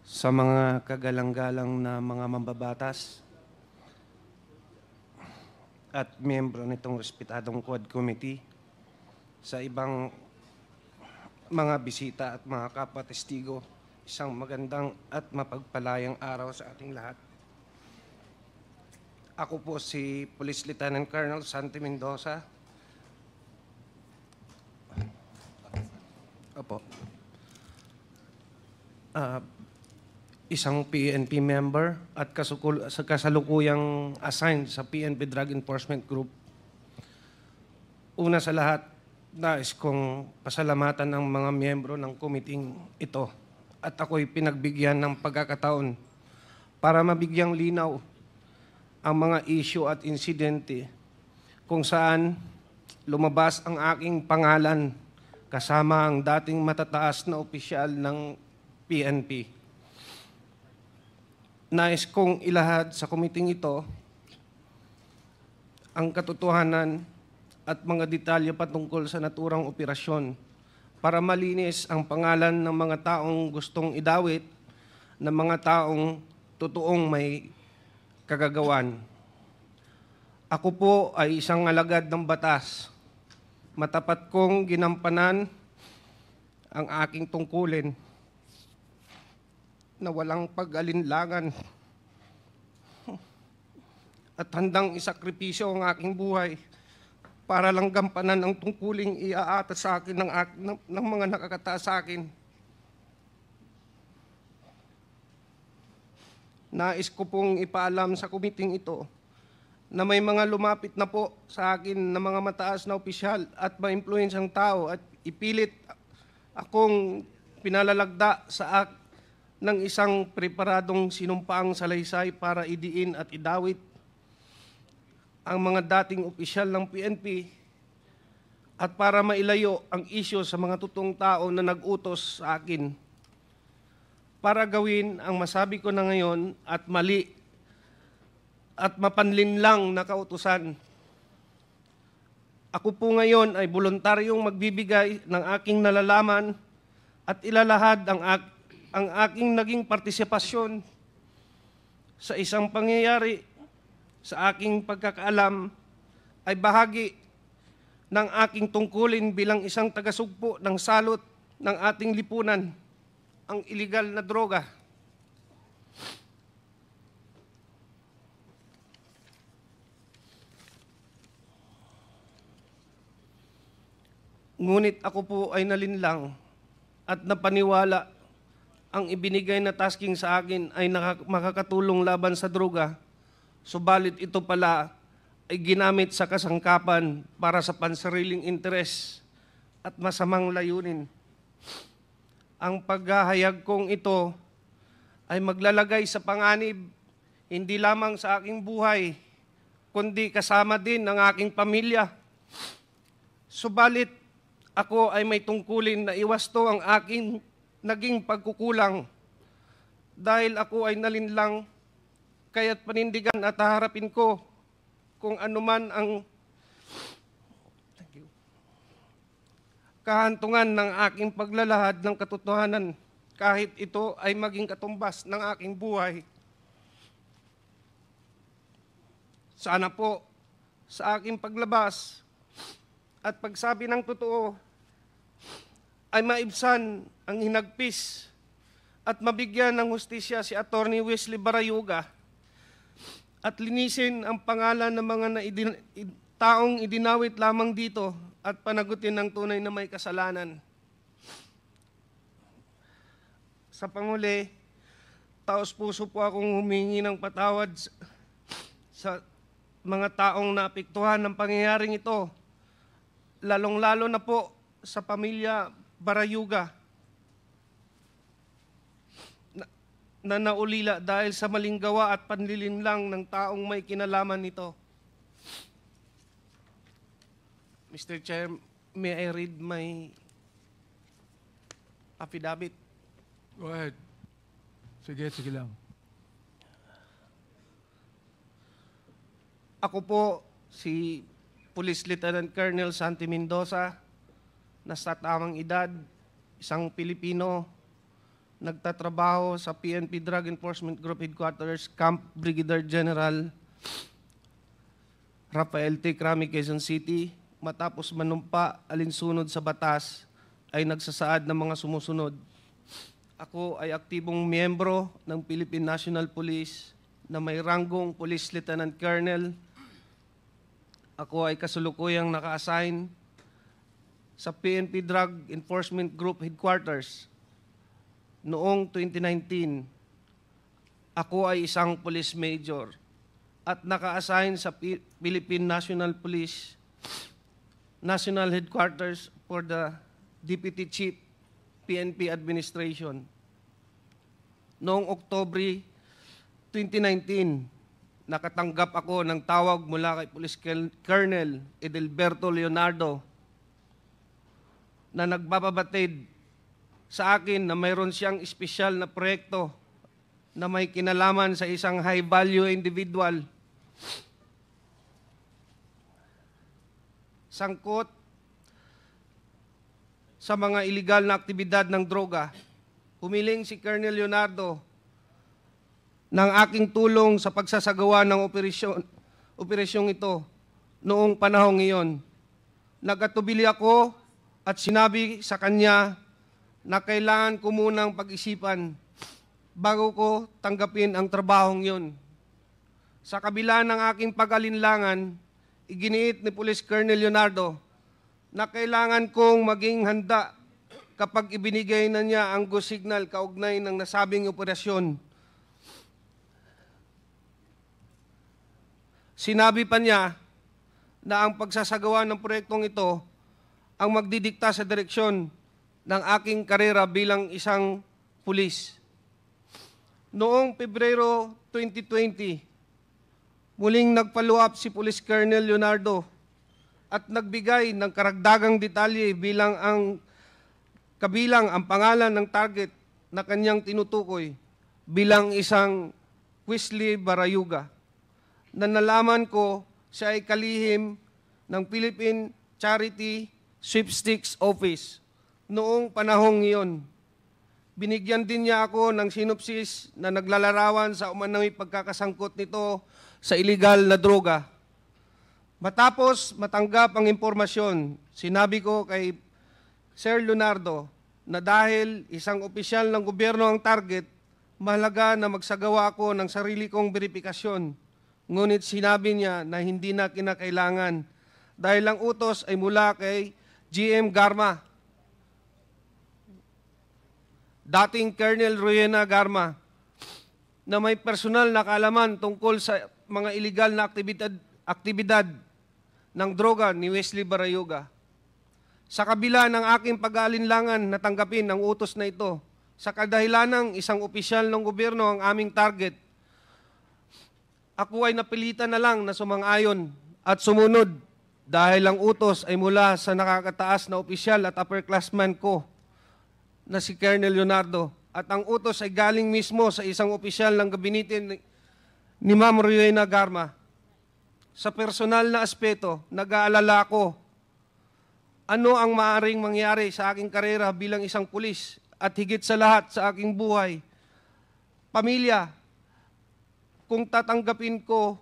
Sa mga kagalang-galang na mga mambabatas at miyembro nitong respetadong Quad Committee, sa ibang mga bisita at mga kapwa-testigo, isang magandang at mapagpalayang araw sa ating lahat. Ako po si Police Lieutenant Colonel Santi Mendoza. Opo. Isang PNP member at kasalukuyang assigned sa PNP Drug Enforcement Group. Una sa lahat, nais kong pasalamatan ang mga miyembro ng committee ito at ako'y pinagbigyan ng pagkakataon para mabigyang linaw ang mga issue at insidente kung saan lumabas ang aking pangalan kasama ang dating matataas na opisyal ng PNP. Nais kong ilahad sa komiting ito ang katotohanan at mga detalye patungkol sa naturang operasyon para malinis ang pangalan ng mga taong gustong idawit ng mga taong totoong may kagagawan. Ako po ay isang alagad ng batas. Matapat kong ginampanan ang aking tungkulin na walang pag-alinlangan at handang isakripisyo ang aking buhay para lang gampanan ang tungkuling iaata sa akin ng mga nakakataas sa akin. Nais ko pong ipaalam sa kumiting ito na may mga lumapit na po sa akin na mga mataas na opisyal at ma-influensyang tao at ipilit akong pinalalagda ng isang preparadong sinumpaang salaysay para idiin at idawit ang mga dating opisyal ng PNP at para mailayo ang isyu sa mga totoong tao na nag-utos sa akin para gawin ang masabi ko na ngayon at mali at mapanlinlang na kautusan. Ako po ngayon ay voluntaryong magbibigay ng aking nalalaman at ilalahad ang aking naging partisipasyon sa isang pangyayari sa aking pagkakaalam ay bahagi ng aking tungkulin bilang isang tagasugpo ng salot ng ating lipunan, ang iligal na droga. Ngunit ako po ay nalinlang at napaniwala ang ibinigay na tasking sa akin ay makakatulong laban sa droga, subalit ito pala ay ginamit sa kasangkapan para sa pansariling interes at masamang layunin. Ang paghahayag kong ito ay maglalagay sa panganib hindi lamang sa aking buhay, kundi kasama din ng aking pamilya. Subalit ako ay may tungkulin na iwasto ang aking naging pagkukulang dahil ako ay nalinlang kaya't panindigan at haharapin ko kung anuman ang kahantungan ng aking paglalahad ng katotohanan kahit ito ay maging katumbas ng aking buhay. Sana po sa aking paglabas at pagsabi ng totoo ay maibsan ang hinagpis at mabigyan ng hustisya si Attorney Wesley Barayuga at linisin ang pangalan ng mga taong idinawit lamang dito at panagutin ng tunay na may kasalanan. Sa panguli, taos-puso po akong humingi ng patawad sa mga taong naapektuhan ng pangyayaring ito, lalong-lalo na po sa pamilya Barayuga na naulila dahil sa maling gawa at panlilinlang ng taong may kinalaman nito. Mr. Chair, may I read my affidavit? Go ahead. Sige lang. Ako po si Police Lieutenant Colonel Santi Mendoza, nasa tamang edad, isang Pilipino nagtatrabaho sa PNP Drug Enforcement Group Headquarters, Camp Brigadier General Rafael T. Crami, Quezon City. Matapos manumpa alinsunod sa batas, ay nagsasaad ng mga sumusunod. Ako ay aktibong miyembro ng Philippine National Police na may ranggong Police Lieutenant Colonel. Ako ay kasulukuyang naka-assign sa PNP Drug Enforcement Group Headquarters. Noong 2019, ako ay isang police major at naka-assign sa Philippine National Police National Headquarters for the Deputy Chief PNP Administration. Noong Oktubre 2019, nakatanggap ako ng tawag mula kay Police Colonel Edelberto Leonardo na nagbababatid sa akin na mayroon siyang espesyal na proyekto na may kinalaman sa isang high-value individual. Sangkot sa mga iligal na aktibidad ng droga. Humiling si Colonel Leonardo ng aking tulong sa pagsasagawa ng operasyong ito noong panahong iyon. Nagatubili ako at sinabi sa kanya na kailangan ko munang pag-isipan bago ko tanggapin ang trabahong yun. Sa kabila ng aking pag-alinlangan, iginiit ni Police Colonel Leonardo na kailangan kong maging handa kapag ibinigay na niya ang go signal kaugnay ng nasabing operasyon. Sinabi pa niya na ang pagsasagawa ng proyektong ito ang magdidikta sa direksyon ng aking karera bilang isang pulis. Noong Pebrero 2020, muling nagpaluap si Police Colonel Leonardo at nagbigay ng karagdagang detalye kabilang ang pangalan ng target na kanyang tinutukoy bilang isang Wesley Barayuga, na nalaman ko siya ay kalihim ng Philippine Charity Sweepstakes Office. Noong panahong iyon, binigyan din niya ako ng sinopsis na naglalarawan sa umano'y pagkakasangkot nito sa iligal na droga. Matapos matanggap ang impormasyon, sinabi ko kay Sir Leonardo na dahil isang opisyal ng gobyerno ang target, mahalaga na magsagawa ako ng sarili kong verifikasyon. Ngunit sinabi niya na hindi na kinakailangan dahil ang utos ay mula kay GM Garma, dating Colonel Rowena Garma, na may personal na kaalaman tungkol sa mga iligal na aktibidad ng droga ni Wesley Barayuga. Sa kabila ng aking pag-aalinlangan na tanggapin ang utos na ito, sa kadahilanang isang opisyal ng gobyerno ang aming target, ako ay napilitan na lang na sumang-ayon at sumunod dahil ang utos ay mula sa nakakataas na opisyal at upperclassman ko na si Colonel Leonardo, at ang utos ay galing mismo sa isang opisyal ng gabinete ni Ma'am Rowena Garma. Sa personal na aspeto, nag-aalala ko ano ang maaaring mangyari sa aking karera bilang isang pulis at higit sa lahat sa aking buhay, pamilya, kung tatanggapin ko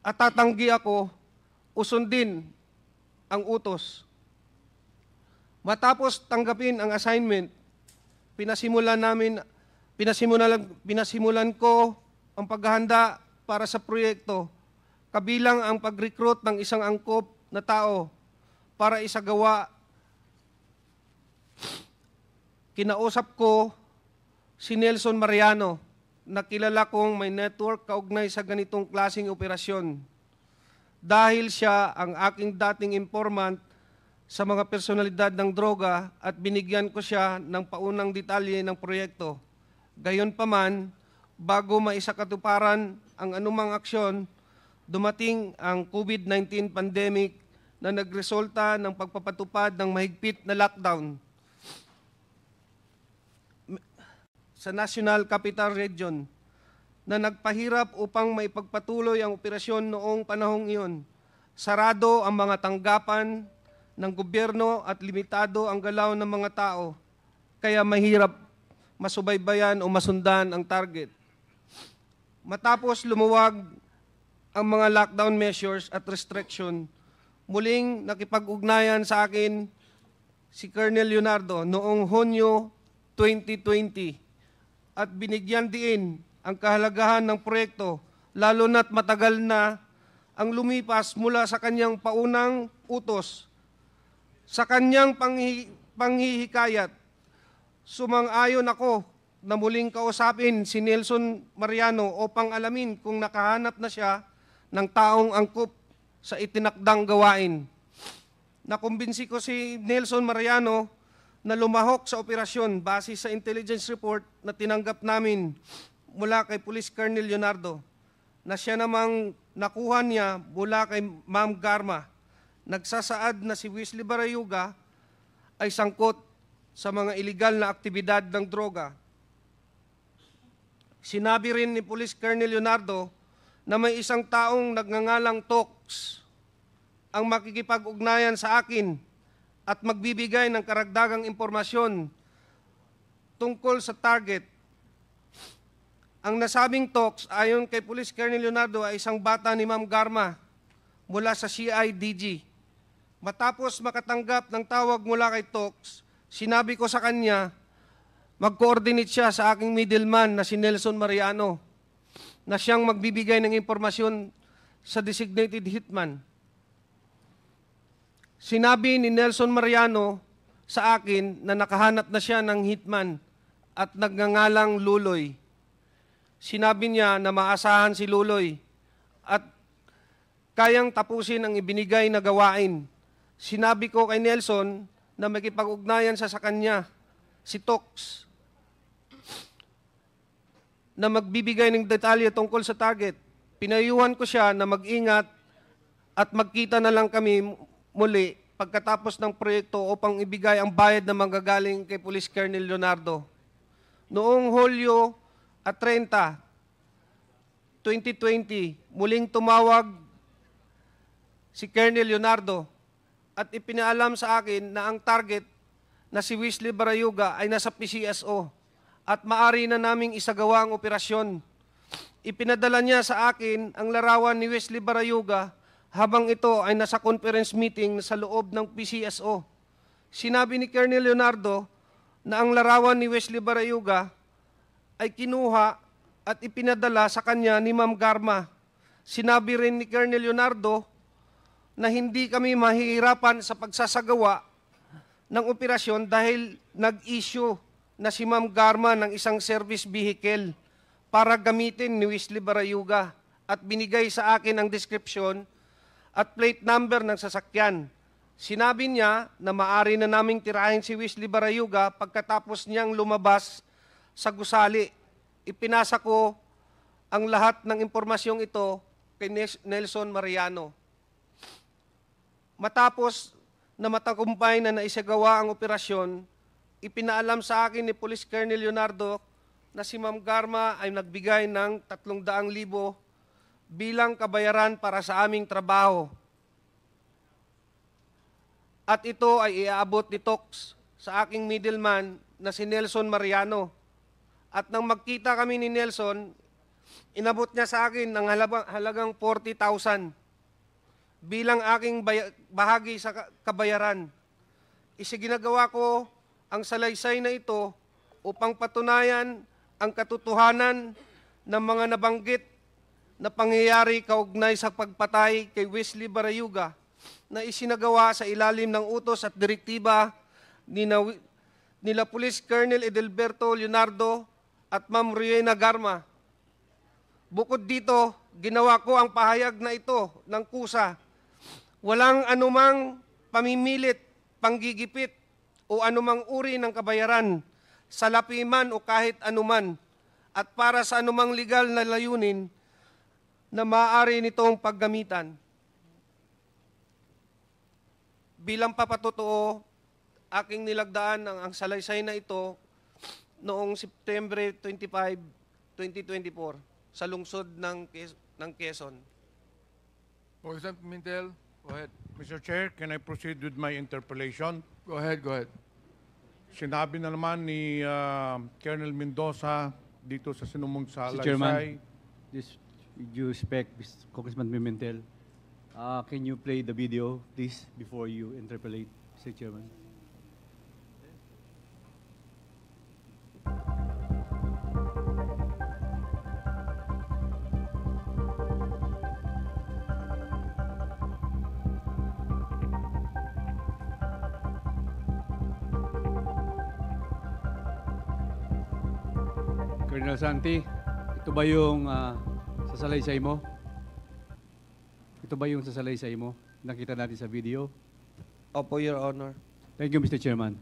at tatanggi ako, usundin ang utos. Matapos tanggapin ang assignment, pinasimulan ko ang paghahanda para sa proyekto, kabilang ang pag-recruit ng isang angkop na tao para isagawa. Kinausap ko si Nelson Mariano, na kilala kong may network kaugnay sa ganitong klaseng operasyon. Dahil siya ang aking dating informant sa mga personalidad ng droga at binigyan ko siya ng paunang detalye ng proyekto. Gayunpaman, bago maisakatuparan ang anumang aksyon, dumating ang COVID-19 pandemic na nagresulta ng pagpapatupad ng mahigpit na lockdown sa National Capital Region na nagpahirap upang maipagpatuloy ang operasyon noong panahong iyon. Sarado ang mga tanggapan ng gobyerno at limitado ang galaw ng mga tao, kaya mahirap masubaybayan o masundan ang target. Matapos lumuwag ang mga lockdown measures at restriction, muling nakipag-ugnayan sa akin si Colonel Leonardo noong Hunyo 2020 at binigyan din ang kahalagahan ng proyekto, lalo na't matagal na ang lumipas mula sa kanyang paunang utos. Sa kanyang panghihikayat, sumang-ayon ako na muling kausapin si Nelson Mariano upang alamin kung nakahanap na siya ng taong angkop sa itinakdang gawain. Nakumbinsi ko si Nelson Mariano na lumahok sa operasyon base sa intelligence report na tinanggap namin mula kay Police Colonel Leonardo, na siya namang nakuha niya mula kay Ma'am Garma. Nagsasaad na si Wesley Barayuga ay sangkot sa mga iligal na aktibidad ng droga. Sinabi rin ni Police Colonel Leonardo na may isang taong nagngangalang Tox ang makikipag-ugnayan sa akin at magbibigay ng karagdagang impormasyon tungkol sa target. Ang nasabing Tox, ayon kay Police Colonel Leonardo, ay isang bata ni Ma'am Garma mula sa CIDG. Matapos makatanggap ng tawag mula kay Tox, sinabi ko sa kanya, mag-coordinate siya sa aking middleman na si Nelson Mariano, na siyang magbibigay ng impormasyon sa designated hitman. Sinabi ni Nelson Mariano sa akin na nakahanap na siya ng hitman at nagngangalang Luloy. Sinabi niya na maasahan si Luloy at kayang tapusin ang ibinigay na gawain. Sinabi ko kay Nelson na makipag-ugnayan sa kanya, si Tox, na magbibigay ng detalye tungkol sa target. Pinayuhan ko siya na mag-ingat at magkita na lang kami muli pagkatapos ng proyekto upang ibigay ang bayad na manggagaling kay Police Colonel Leonardo. Noong Hulyo 30, 2020, muling tumawag si Colonel Leonardo at ipinaalam sa akin na ang target na si Wesley Barayuga ay nasa PCSO at maari na naming isagawa ang operasyon. Ipinadala niya sa akin ang larawan ni Wesley Barayuga habang ito ay nasa conference meeting sa loob ng PCSO. Sinabi ni Colonel Leonardo na ang larawan ni Wesley Barayuga ay kinuha at ipinadala sa kanya ni Ma'am Garma. Sinabi rin ni Colonel Leonardo na hindi kami mahihirapan sa pagsasagawa ng operasyon dahil nag-issue na si Ma'am Garma ng isang service vehicle para gamitin ni Wesley Barayuga at binigay sa akin ang description at plate number ng sasakyan. Sinabi niya na maari na naming tirahin si Wesley Barayuga pagkatapos niyang lumabas sa gusali. Ipinasa ko ang lahat ng impormasyong ito kay Nelson Mariano. Matapos na matagumpay na naisagawa ang operasyon, ipinaalam sa akin ni Police Colonel Leonardo na si Ma'am Garma ay nagbigay ng 300,000 bilang kabayaran para sa aming trabaho. At ito ay iaabot ni Tox sa aking middleman na si Nelson Mariano. At nang magkita kami ni Nelson, inabot niya sa akin ng halagang 40,000 bilang aking bahagi sa kabayaran. Isiginagawa ko ang salaysay na ito upang patunayan ang katotohanan ng mga nabanggit na pangyayari kaugnay sa pagpatay kay Wesley Barayuga na isinagawa sa ilalim ng utos at direktiba nila Police Colonel Edelberto Leonardo at Ma'am Rowena Garma. Bukod dito, ginawa ko ang pahayag na ito ng kusa. Walang anumang pamimilit, panggigipit o anumang uri ng kabayaran, salapi man o kahit anuman, at para sa anumang legal na layunin na maaari nitong paggamitan. Bilang papatotoo, aking nilagdaan ang salaysay na ito noong September 25, 2024 sa lungsod ng Quezon. Congressman Pimentel, go ahead. Mr. Chair, can I proceed with my interpellation? Go ahead, go ahead. Sinabi na naman ni Colonel Mendoza dito sa sinumong sa Mr. Chairman, Alaysay. this, with due respect, Congressman Pimentel, can you play the video, please, before you interpolate, Mr. Chairman? Colonel Santi, ito ba yung sasalaysay mo? Ito ba yung sasalaysay mo? Nakita natin sa video. Opo, Your Honor. Thank you, Mr. Chairman.